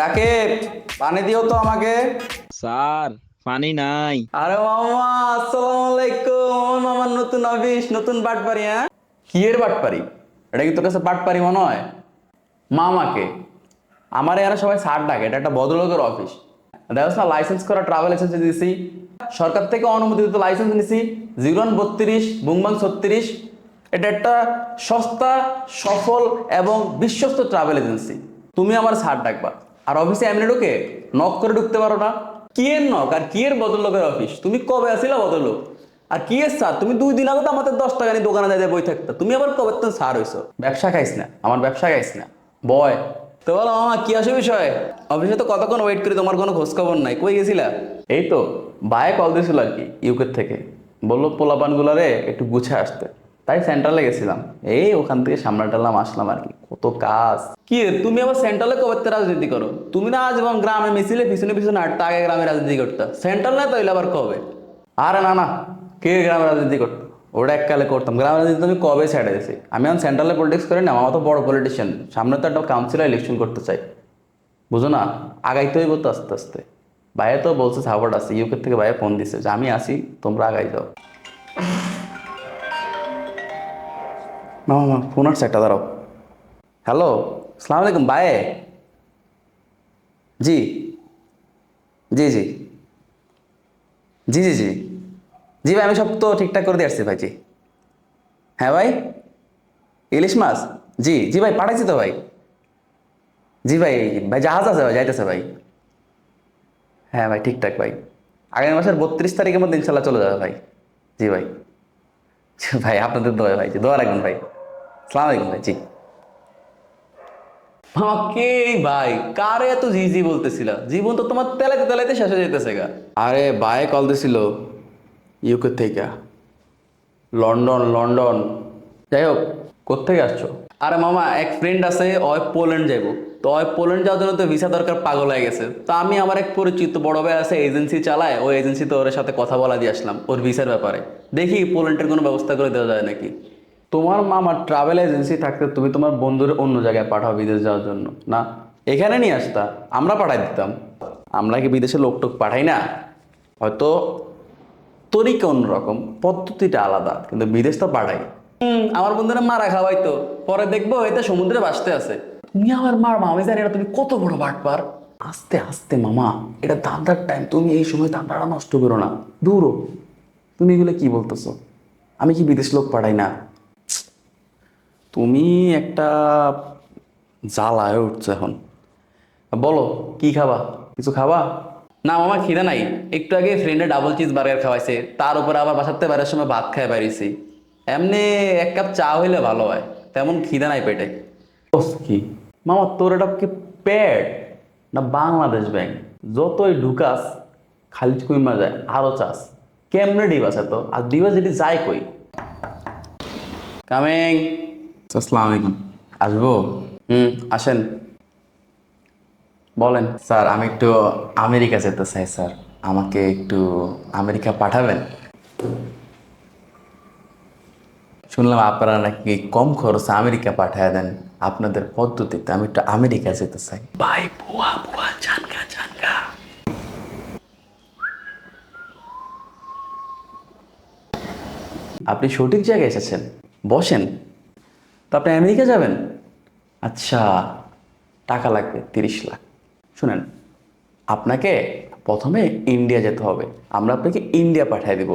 রাকিব, পানি দিও তো আমাকে। স্যার, পানি নাই। আরে মামা, আসসালামু আলাইকুম। আমার নতুন অফিস, নতুন বাটপারি। হ্যাঁ, কি এর বাটপারি? এটা কি তোর কাছে বাটপারি মনে হয়? মামাকে আমার এরা সবাই স্যার ডাকে, এটা একটা ভদ্রলোকের অফিস। দেখো না, লাইসেন্স করা ট্রাভেল এজেন্সি দিয়েছি, সরকার থেকে অনুমোদিত লাইসেন্স নিছি, 0132 বুংবাং 36। এটা একটা সস্তা, সফল এবং বিশ্বস্ত ট্রাভেল এজেন্সি। তুমি আমার স্যার ডাকবা, আর অফিসে এমনি ঢুকে নক করে ঢুকতে পারো না। কি এর নক আর কি এর ভদ্রলোকের অফিস? তুমি কবে আসিলা ভদ্রলোক? আর কি এর স্যার? তুমি 2 দিন আগে তো আমাদের 10 টাকা নিয়ে দোকানে যাই বই থাকতো, তুমি আবার কবে তো স্যার হইছো? ব্যবসা খাইস না, আমার ব্যবসা খাইস না। বয় তো বলো মামা, কি আসে বিষয়? অফিসে তো কতক্ষণ ওয়েট করি, তোমার কোনো খোঁজ খবর নাই, কই গেছিলা? এই তো ভাইয়ে কল দিয়েছিল আর কি, ইউকের থেকে। বললো পোলাপানগুলারে একটু গুছে আসতে, তাই সেন্ট্রালে গেছিলাম। এই ওখান থেকে সামলাটালাম, আসলাম আর কি, কত কাজ। কি রে, তুমি আবার সেন্ট্রালে কবে থেকে রাজনীতি করো? তুমি না আজীবন গ্রামে মিছিলে পিছনে পিছনে হাঁটতে, আগে গ্রামে রাজনীতি করতে, সেন্ট্রাল না তো এলে আবার কবে? আরে না না, কে গ্রামে রাজনীতি করতো? ওটা এককালে করতাম, গ্রামে রাজনীতি আমি কবে ছেড়ে দিয়েছি। আমি এখন সেন্ট্রালে পলিটিক্স করি না, আমার তো বড় পলিটিশিয়ান, সামনে তো একটা কাউন্সিলর ইলেকশন করতে চাই, বুঝো না? আগাইতে হইব তো আস্তে আস্তে। ভাইয়া তো বলছে সাপোর্ট আছে, ইউকে থেকে ভাইয়া ফোন দিছে যে আমি আসি, তোমরা আগাই যাও। মামা মা ফোন আসছে, একটা দাঁড়াও। হ্যালো, সালাম আলাইকুম ভাই। জি জি জি জি জি জি জি ভাই, আমি সব তো ঠিকঠাক করে দিয়ে আসছি ভাই। জি হ্যাঁ ভাই, ইলিশ মাছ। জি জি ভাই, পাঠাইছি তো ভাই। জি ভাই, ভাই জাহাজ আছে ভাই, যাইতেছে ভাই। হ্যাঁ ভাই, ঠিকঠাক ভাই। আগামী মাসের 32 তারিখের মধ্যে ইনশাল্লাহ চলে যাবে ভাই। জি ভাই। ভাই আপনাদের দোয়া ভাই, জি দোয়া রাখবেন ভাই। সালাম আলাইকুম ভাই। জি কে ভাই, কারে এত জি জি বলতেছিলা? জীবন তো তোমার তেলাইতে তেলাইতে শেষ হয়ে যেতেছে গা। আরে ভাই কল দিছিল ইউকে থেকে, লন্ডন লন্ডন। যাই হোক, কোত্থেকে আসছো? আরে মামা, এক ফ্রেন্ড আছে, ওই পোল্যান্ড যাইবো। তো ওই পোল্যান্ড যাওয়ার জন্য তো ভিসা দরকার, পাগল হয়ে গেছে। তো আমি, আমার এক পরিচিত বড় ভাই আছে, এজেন্সি চালায়, ওই এজেন্সিতে ওর সাথে কথা বলা দিয়ে আসলাম ওর ভিসার ব্যাপারে। দেখি পোল্যান্ডের কোনো ব্যবস্থা করে দেওয়া যায় নাকি। তোমার মামার ট্রাভেল এজেন্সি থাকতে তুমি তোমার বন্ধুর অন্য জায়গায় পাঠাও বিদেশ যাওয়ার জন্য না? এখানে নিয়ে আসতা, আমরা পাঠাই দিতাম। আমরা কি বিদেশে লোক টোক পাঠাই না? হয়তো তরিকা অন্যরকম, পদ্ধতিটা আলাদা, কিন্তু বিদেশ তো পাঠাই। আমার বন্ধুরা মারা খাওয়াই তো, পরে দেখবো এতে সমুদ্রে ভাসতে আছে। তুমি আমার মার মা, আমি জানি এটা তুমি কত বড় বাটপার। আস্তে আস্তে মামা, এটা দান্দার টাইম, তুমি এই সময় দান্দাটা নষ্ট করো না। দূরও, তুমি এগুলো কি বলতেছো? আমি কি বিদেশ লোক পাঠাই না? তুমি একটা জ্বালায় উঠছো এখন। বলো, কি খাবা? কিছু খাবা? না মামা, খিদে নাই। একটু আগে ফ্রেন্ডে ডাবল চিজ বার্গার খাওয়াইছে, তার উপরে আবার বাসাতে বাইরের সময় ভাত খাই বাইরেছি। এমনি এক কাপ চা হইলে ভালো হয়, তেমন খিদে নাই পেটে। বস কি মামা, তোর এটা কি পেট না বাংলাদেশ ব্যাংক? যতই ঢুকাস খালি কইমা যায়, আরো চাস। কেমনে ডিবাস এত? আর ডিবাস যদি যায় কই? কামিং। আসসালামু আলাইকুম। আসবো? আসেন। বলেন। স্যার আমি একটু আমেরিকা যেতে চাই স্যার, আমাকে একটু আমেরিকা পাঠাবেন? শুনলাম আপনারা নাকি কম খরচে আমেরিকা পাঠায় দেন, আপনাদের পদ্ধতিতে আমি একটু আমেরিকা যেতে চাই ভাই। বুয়া বুয়া জানগা জানগা। আপনি সঠিক জায়গায় এসেছেন, বসেন। তো আপনি আমেরিকা যাবেন? আচ্ছা, টাকা লাগবে 30 লাখ। শুনেন, আপনাকে প্রথমে ইন্ডিয়া যেতে হবে, আমরা আপনাকে ইন্ডিয়া পাঠিয়ে দেব।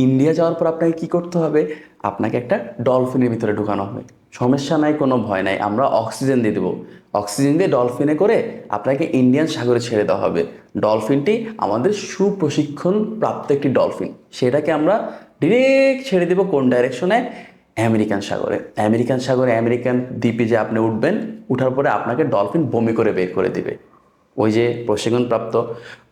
ইন্ডিয়া যাওয়ার পর আপনাকে কি করতে হবে? আপনাকে একটা ডলফিনের ভিতরে ঢুকানো হবে। সমস্যা নাই, কোনো ভয় নাই, আমরা অক্সিজেন দিয়ে দেবো। অক্সিজেন দিয়ে ডলফিনে করে আপনাকে ইন্ডিয়ান সাগরে ছেড়ে দেওয়া হবে। ডলফিনটি আমাদের সুপ্রশিক্ষণ প্রাপ্ত একটি ডলফিন, সেটাকে আমরা ডিরেক্ট ছেড়ে দেবো কোন ডাইরেকশনে? আমেরিকান সাগরে। আমেরিকান সাগরে আমেরিকান দ্বীপে যে আপনি উঠবেন, উঠার পরে আপনাকে ডলফিন বমি করে বের করে দিবে, ওই যে প্রশিক্ষণপ্রাপ্ত।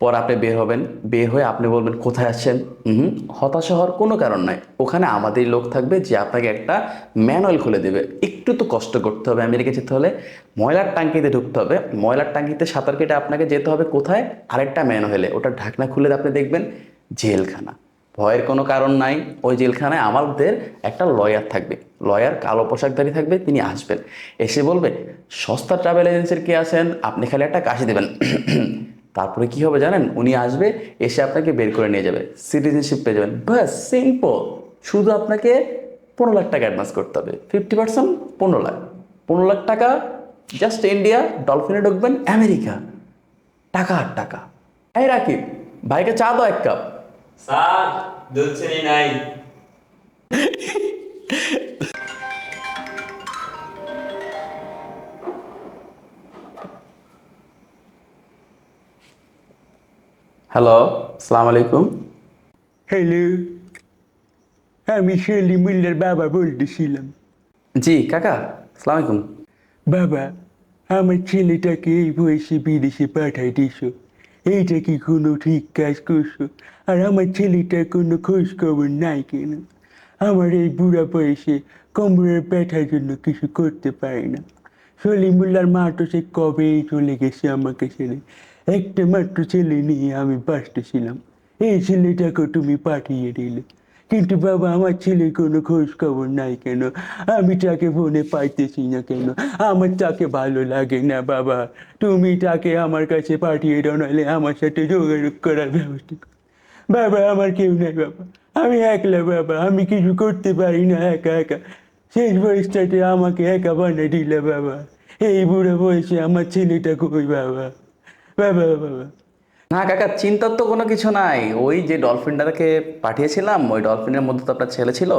পর আপনি বের হবেন, বের হয়ে আপনি বলবেন কোথায় আছেন। হতাশা হওয়ার কোনো কারণ নাই, ওখানে আমাদের লোক থাকবে যে আপনাকে একটা ম্যানুয়াল খুলে দেবে। একটু তো কষ্ট করতে হবে, আমেরিকা যেতে হলে ময়লার ট্যাঙ্কিতে ঢুকতে হবে, ময়লার ট্যাঙ্কিতে সাঁতার কেটে আপনাকে যেতে হবে কোথায়? আরেকটা ম্যানুয়ালে, ওটা ঢাকনা খুলে আপনি দেখবেন জেলখানা। ভয়ের কোনো কারণ নাই। ওই জেলখানায় আমাদের একটা লয়ার থাকবে, লয়ার কালো পোশাকধারী থাকবে, তিনি আসবেন, এসে বলবে সস্তা ট্রাভেল এজেন্সির কে আছেন, আপনি খালি একটা কাশি দেবেন তারপরে কি হবে জানেন, উনি আসবে, এসে আপনাকে বের করে নিয়ে যাবে, সিটিজেনশিপ পেয়ে যাবেন। ব্যাস সিম্পল। শুধু আপনাকে 15 লাখ টাকা অ্যাডভান্স করতে হবে, 50%, 15 লাখ। 15 লাখ টাকা, জাস্ট ইন্ডিয়া, ডলফিনে ঢুকবেন, আমেরিকা, টাকা আর টাকা। এই রাকিব, ভাইকে চা দাও 1 কাপ। স্যার দুধ চিনি নাই। হ্যালো, আসসালামু আলাইকুম। হ্যালো, আমি সলিমুল্লার বাবা বলতেছিলাম। জি কাকা, আসসালামু আলাইকুম। বাবা, আমার ছেলেটাকে এই বয়সে বিদেশে পাঠাই দিছো, এইটা কি কোনো ঠিক কাজ করছো? আর আমার ছেলেটার কোনো খোঁজ খবর নাই কেন? আমার এই বুড়া বয়সে কোমরের ব্যথার জন্য কিছু করতে পারি না। সলিমুল্লার মা তো সে কবেই চলে গেছে আমাকে ছেড়ে। একটা মাত্র ছেলে নিয়ে আমি বাঁচতেছিলাম, এই ছেলেটাকে তুমি পাঠিয়ে দিলে। কিন্তু বাবা, আমার ছেলের কোনো খোঁজ খবর নাই কেন? আমি তাকে ফোনে পাইতেছি না কেন? আমার তাকে ভালো লাগে না বাবা। তুমি তাকে আমার কাছে পাঠিয়ে দাও, নাহলে আমার সাথে যোগাযোগ করার ব্যবস্থা করো। বাবা, আমার কেউ নাই বাবা, আমি একলা বাবা, আমি কিছু করতে পারি না একা একা। শেষ বয়সটাতে আমাকে একা বানিয়ে দিলে বাবা। এই বুড়ো বয়সে আমার ছেলেটা কই বাবা? বাবা বাবা। না কাকা, চিন্তার তো কোনো কিছু নাই। ওই যে ডলফিনটাকে পাঠিয়েছিলাম, ওই ডলফিনের মধ্যে তো আপনার ছেলে ছিল।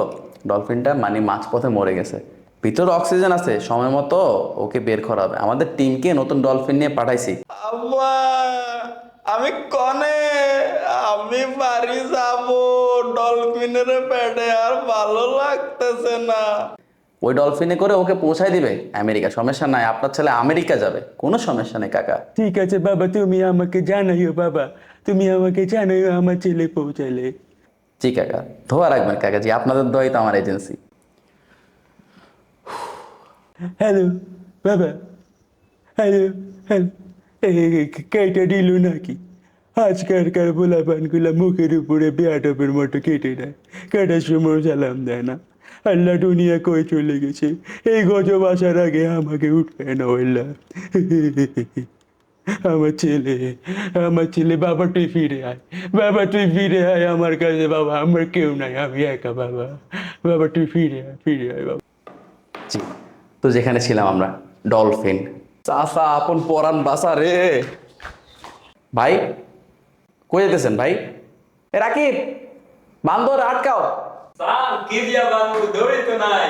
ডলফিনটা মানে মাঝপথে মরে গেছে। ভিতরে অক্সিজেন আছে, সময় মতো ওকে বের করা হবে। আমাদের টিমকে নতুন ডলফিন নিয়ে পাঠাইছি। আব্বা, আমি কনে, আমি বাড়ি যাব, ডলফিনের পেটে আর ভালো লাগতেছে না। ওই ডলফিনে করে ওকে পৌঁছায় দিবে আমেরিকা, সমস্যা নাই। আপনার ছেলে আমেরিকা যাবে, কোনো সমস্যা নেই কাকা। ঠিক আছে বাবা, তুমি আমাকে জানাইও বাবা, তুমি আমাকে জানাইও আমার ছেলে পৌঁছালে। জি কাকা, ধোয়া রাখবেন কাকা, জি আপনাদের দোয়াই তো আমার এজেন্সি। হ্যালো বাবা, হ্যালো হ্যালো, কেটে দিল নাকি? আজকালকার পোলাপানগুলা মুখের উপরে বেয়াদবের মতো কেটে দেয়, কাটার সময় সালাম দেয় না। আল্লাহ দুনিয়া কই চলে গেছে, এই গজব আসার আগে আমাকে উঠবে না আল্লাহ। আমার ছেলে, আমার ছেলে, বাবা তুই ফিরে আয়, বাবা তুই ফিরে আয় আমার কাছে বাবা, আমার কেউ নাই, আমি একা বাবা, বাবা তুই ফিরে আয় বাবা। জি, তো যেখানে ছিলাম আমরা, ডলফিন। চাষা আপন পরাণ বাসা রে। ভাই কই যেতেছেন ভাই? এ রাকিব, বান্দর আটকাও। স্যার কি দিয়া বাবু দৌড়ি তো নাই।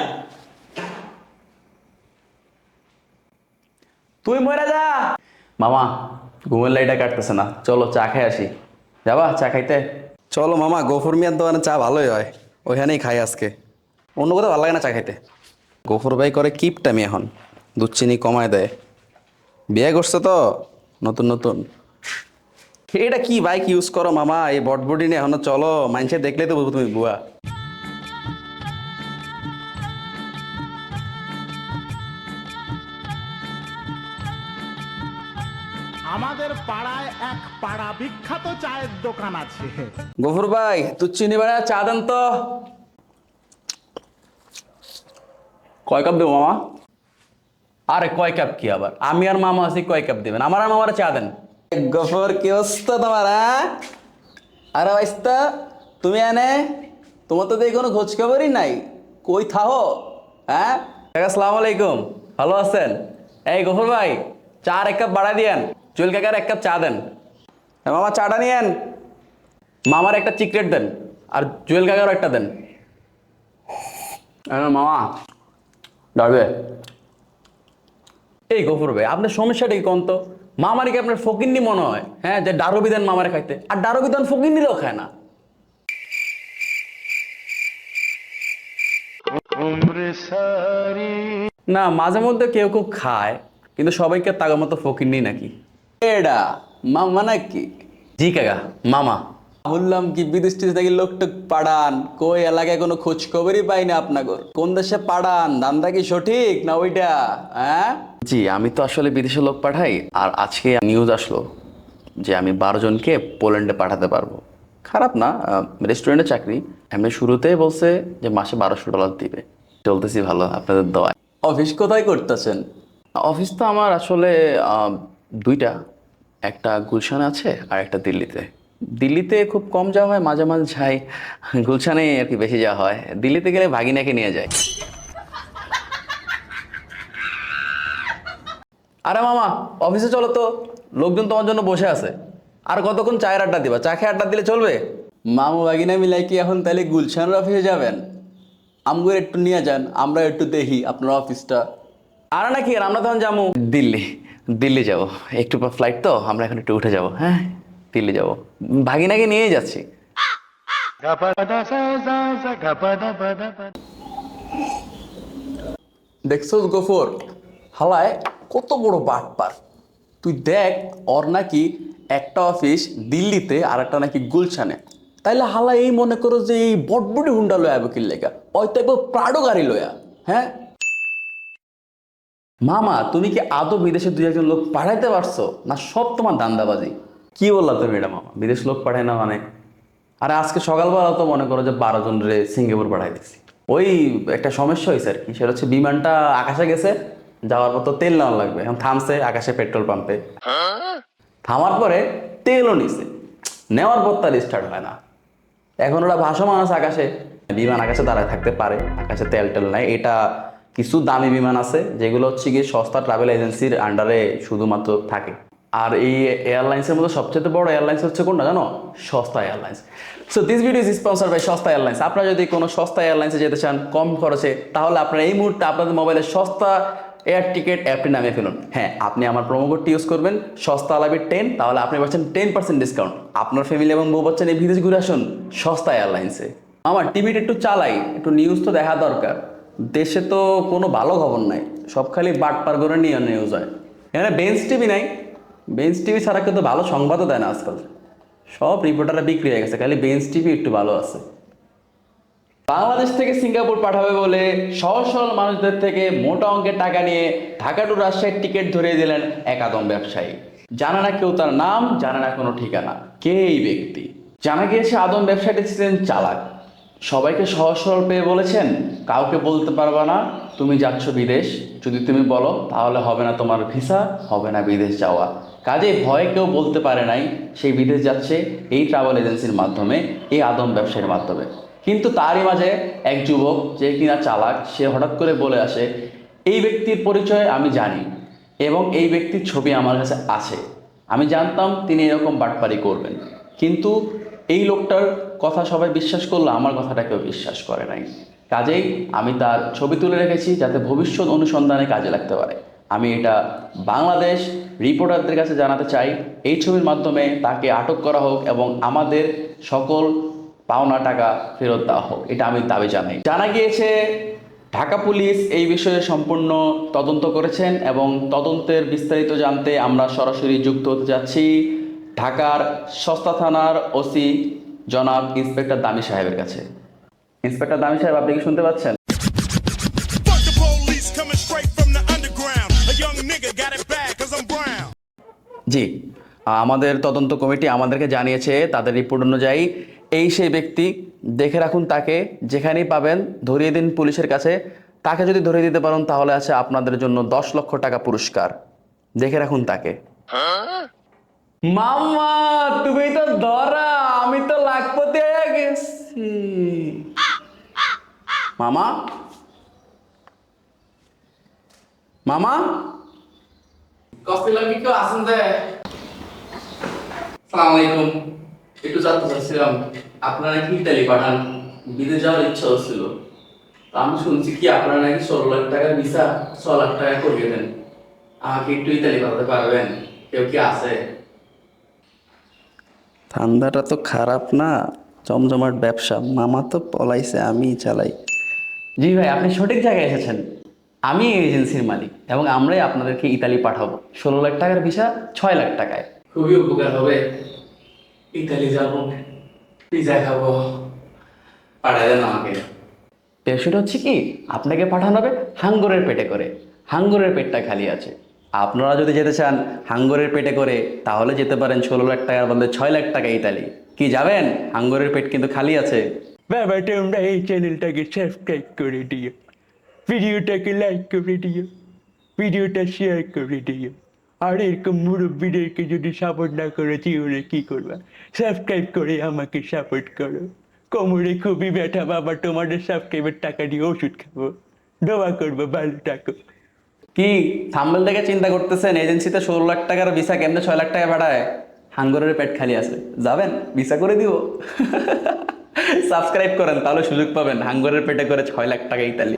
তুই মরে যা। মামা, ঘুমের লাইটটা কাটতেছে না, চলো চা খাই আসি। যাবা চা খাইতে? চলো মামা, গফুর মিয়ার দোকানে চা ভালোই হয়, ওইখানেই খাই আজকে। অন্য কোথাও ভালো লাগে না চা খাইতে। গফুর ভাই করে কিপটামি এখন, দুধ চিনি কমায় দেয়। বিয়ে করছে তো নতুন নতুন। এটা কি বাইক ইউজ করো মামা, এই বটবডি নিয়ে এখনো চলো? মানুষে দেখলেই তো বুঝবো তুমি বুয়া। আমাদের পাড়ায় এক পাড়া বিখ্যাত চায়ের দোকান আছে। গফুর ভাই, দুধ চিনি বাড়া চা দেন তো। কয় কাপ দেবো মামা? আরে কয় কাপ কি আবার, আমি আর মামা আছি, কয় কাপ দিবেন? আমার আর মামার চা দেন। গফর কি অবস্থা তোমার? হ্যাঁ, আরে বাইস্তা, তুমি এনে, তোমার তো দেখি কোনো খোঁজ খবরই নাই, কই থাও? হ্যাঁ কাকা, আসসালামু আলাইকুম, ভালো আছেন? এই গফর ভাই, চা আর 1 কাপ বাড়া দিয়েন। জুয়েল কাকার 1 কাপ চা দেন। মামা চাটা নিয়েন, মামার একটা চিকলেট দেন, আর জুয়েল কাকারও একটা দেন। মামা ডারবে। এই গফুর ভাই, আপনার সমস্যাটা কি কোন তো? মামারি কি আপনার ফকিন্নি মনে হয়? হ্যাঁ, যে ডারবি দেন মামারে খাইতে, আর ডারবি দেন ফকিন্নিরও খায় না। না, মাঝে মধ্যে কেউ কেউ খায়, কিন্তু সবাইকে তাগা মতো ফকিন্নি নাকি? এডা মামা নাকি? জি কাকা, মামা। বললাম কি, বিদেশ টিদেশ নাকি লোকটোক পাঠান, কই এলাকায় কোনো খোঁজ খবরই পাই না আপনাদের। কোন দেশে পাঠান, ধান্দা কি সঠিক না ওইটা? হ্যাঁ জি, আমি তো আসলে বিদেশে লোক পাঠাই। আর আজকে নিউজ আসলো যে আমি 12 জনকে পোল্যান্ডে পাঠাতে পারবো। খারাপ না, রেস্টুরেন্টে চাকরি। এমনি শুরুতেই বলছে যে মাসে $1200 দিবে। চলতেছি ভালো আপনাদের দোয়ায়। অফিস কোথায় করতেছেন? অফিস তো আমার আসলে দুইটা, একটা গুলশানে আছে আর একটা দিল্লিতে। দিল্লিতে খুব কম যাওয়া হয়, মাঝে মাঝে যাই। গুলশানে আর কি বেশি যাওয়া হয়। দিল্লিতে গেলে ভাগিনাকে নিয়ে যায়। আরে মামা, অফিসে চলো তো, লোকজন তোমার জন্য বসে আছে। আর কতক্ষণ চায়ের আড্ডা দিবা? চা খেয়ে আড্ডা দিলে চলবে? মামু বাগিনা মিলাই কি এখন তাহলে গুলশানের অফিসে যাবেন? আমগুলো একটু নিয়ে যান, আমরা একটু দেখি আপনার অফিসটা। আর নাকি, আর আমরা তখন যাবো দিল্লি যাব। একটু পর ফ্লাইট তো, আমরা এখন একটু উঠে যাব। হ্যাঁ, দিল্লি যাব, ভাগিনাকে নিয়েই যাচ্ছি। দেখছো গফর, হালায় কত বড় বাটপার। তুই দেখ, ওর নাকি একটা অফিস দিল্লিতে আর একটা নাকি গুলশানে। তাইলে হালা এই মনে করো যে এই বটবটি হুন্ডা লয়া বকির লেগা, ওইটা প্রাডো গাড়ি লয়া। হ্যাঁ মামা, তুমি কি আদৌ বিদেশে 2-1 লোক পাঠাইতে পারছো, না সব তোমার দান্দাবাজি? কি বললা তুমি এটা মামা? বিদেশ লোক পাঠায় না মানে? আরে আজকে সকালবেলা তো মনে করো যে 12 জন রে সিঙ্গাপুর পাঠাই দিচ্ছি। ওই একটা সমস্যা হয়েছে আর কি, সেটা হচ্ছে বিমানটা আকাশে গেছে, যাওয়ার পর তো তেল নেওয়া লাগবে। এখন থামছে আকাশে পেট্রোল পাম্পে, থামার পরে তেলও নিছে, নেওয়ার পর তার স্টার্ট হয় না। এখন ওরা ভাসমান আছে আকাশে, বিমান আকাশে দাঁড়ায় থাকতে পারে, আকাশে তেল টেল নাই। এটা কিছু দামি বিমান আছে যেগুলো হচ্ছে গিয়ে সস্তা ট্রাভেল এজেন্সির আন্ডারে শুধুমাত্র থাকে। আর এই এয়ারলাইন্সের মধ্যে সবচেয়ে বড় এয়ারলাইন্স হচ্ছে কোনটা জানো? Sasta airlines. So this video is sponsored by Sasta airlines. আপনারা যদি কোনো সস্তা এয়ারলাইন্সে যেতে চান কম খরচে, তাহলে আপনারা এই মুহূর্তে আপনাদের মোবাইলে সস্তা এয়ার টিকেট অ্যাপটি নামিয়ে ফেলুন। হ্যাঁ, আপনি আমার প্রোমো কোডটি ইউজ করবেন সস্তা আলাবি 10, তাহলে আপনি পাচ্ছেন 10% ডিসকাউন্ট। আপনার ফ্যামিলি এবং বউ বাচ্চা নিয়ে বিদেশ ঘুরে আসুন সস্তা এয়ারলাইন্সে। আমার টিভিটা একটু চালাই, একটু নিউজ তো দেখা দরকার। দেশে তো কোনো ভালো খবর নাই, সব খালি বাটপার করে নিয়ে নিউজ হয়। এখানে বেঞ্চ টিভি নাই, বেঞ্চ টিভি ছাড়া কিন্তু ভালো সংবাদও দেয় না আজকাল। সব রিপোর্টাররা বিক্রি হয়ে গেছে, খালি বেঞ্চ টিভি একটু ভালো আছে। বাংলাদেশ থেকে সিঙ্গাপুর পাঠাবে বলে সহজ সরল মানুষদের থেকে মোটা অঙ্কের টাকা নিয়ে ঢাকা টু রাজশাহীর টিকিট ধরিয়ে দিলেন এক আদম ব্যবসায়ী। জানে না কেউ তার নাম, জানে না কোনো ঠিকানা, কে এই ব্যক্তি। জানা গিয়েছে আদম ব্যবসায়ীটি ছিলেন চালাক। সবাইকে সহজ সরল পেয়ে বলেছেন, কাউকে বলতে পারবা না তুমি যাচ্ছ বিদেশ, যদি তুমি বলো তাহলে হবে না তোমার ভিসা, হবে না বিদেশ যাওয়া। কাজে ভয়ে কেউ বলতে পারে নাই সেই বিদেশ যাচ্ছে এই ট্রাভেল এজেন্সির মাধ্যমে, এই আদম ব্যবসায়ীর মাধ্যমে। কিন্তু তারই মাঝে এক যুবক, যে কিনা চালাক, সে হঠাৎ করে বলে আসে, এই ব্যক্তির পরিচয় আমি জানি এবং এই ব্যক্তির ছবি আমার কাছে আছে। আমি জানতাম তিনি এরকম বাটপারি করবেন, কিন্তু এই লোকটার কথা সবাই বিশ্বাস করলো, আমার কথাটা কেউ বিশ্বাস করে নাই। কাজেই আমি তার ছবি তুলে রেখেছি যাতে ভবিষ্যৎ অনুসন্ধানে কাজে লাগতে পারে। আমি এটা বাংলাদেশ রিপোর্টারদের কাছে জানাতে চাই, এই ছবির মাধ্যমে তাকে আটক করা হোক এবং আমাদের সকল পাওনা টাকা ফেরত দেওয়া হোক, এটা আমি দাবি জানাই। জানা গিয়েছে ঢাকা পুলিশ এই বিষয়ে সম্পূর্ণ তদন্ত করেছেন এবং তদন্তের বিস্তারিত জানতে আমরা সরাসরি যুক্ত হতে যাচ্ছি ঢাকার সস্তা থানার ওসি জনাব ইন্সপেক্টর দামি সাহেবের কাছে। ইন্সপেক্টর দামি সাহেব, আপনি কি শুনতে পাচ্ছেন? Fuck the police coming straight from the underground. A young nigga got it bad 'cause I'm brown. জি, আমাদের তদন্ত কমিটি আমাদেরকে জানিয়েছে, তাদের রিপোর্ট অনুযায়ী এই সেই ব্যক্তি। দেখে রাখুন তাকে, যেখানেই পাবেন ধরিয়ে দিন পুলিশের কাছে। তাকে যদি ধরিয়ে দিতে পারেন তাহলে আছে আপনাদের জন্য 10 লক্ষ টাকা পুরস্কার। দেখে রাখুন তাকে। মামা তুমি তো ধরা, আমি তো লাখপতি হয়ে গেছি। মামা, মামা, কফি লাগি কেউ আসেন দে। আসসালামু আলাইকুম। একটু জানতে চাচ্ছিলাম আপনারা নাকি ইতালি পাঠান, বিদেশ যাওয়ার ইচ্ছা হচ্ছিল। তো আমি শুনছি কি আপনারা নাকি 16 লাখ টাকার ভিসা 6 লাখ টাকা করিয়ে দেন। আমাকে একটু ইতালি পাঠাতে পারবেন? কেউ কি আছে? ধান্দাটা তো খারাপ না, জমজমাট ব্যবসা। মামা তো পলাইছে, আমি চালাই। জি ভাই, আপনি সঠিক জায়গায় এসেছেন। আমি এই এজেন্সির মালিক এবং আমরাই আপনাদেরকে ইতালি পাঠাবো 16 লাখ টাকার ভিসা 6 লাখ টাকায়। খুবই উপকার হবে। ইতালি যাবো, পিজা খাবো, পাঠায় দেন আমাকে। বিষয়টা হচ্ছে কি, আপনাকে পাঠানো হবে হাঙ্গরের পেটে করে। হাঙ্গরের পেটটা খালি আছে। আপনারা যদি যেতে চান হাঙ্গরের পেটে করে, তাহলে যেতে পারেন 16 লাখ টাকার বদলে 6 লাখ টাকা ইতালি। কি যাবেন? হাঙ্গরের পেট কিন্তু খালি আছে। বাবা তোমরা এই চ্যানেলটাকে সাবস্ক্রাইব করে দিও, ভিডিওটাকে লাইক করে দিও, ভিডিওটা শেয়ার করে দিও। আর এরকম মুরব্বীদেরকে যদি সাপোর্ট না করো তাহলে কি করবা? সাবস্ক্রাইব করে আমাকে সাপোর্ট করো। কোমরে খুবই ব্যথা বাবা, তোমাদের সাবস্ক্রাইবের টাকা দিয়ে ওষুধ খাবো। দোয়া করবো, ভালো থাকো। কি থাম্বনেল থেকে চিন্তা করতেছেন এজেন্সিতে 16 লাখ টাকার ভিসা কেমনে 6 লাখ টাকা বাড়ায়? হাঙ্গরের পেট খালি আছে, যাবেন? ভিসা করে দিব। সাবস্ক্রাইব করেন, তাহলে সুযোগ পাবেন হাঙ্গরের পেটে করে 6 লাখ টাকা ইতালি।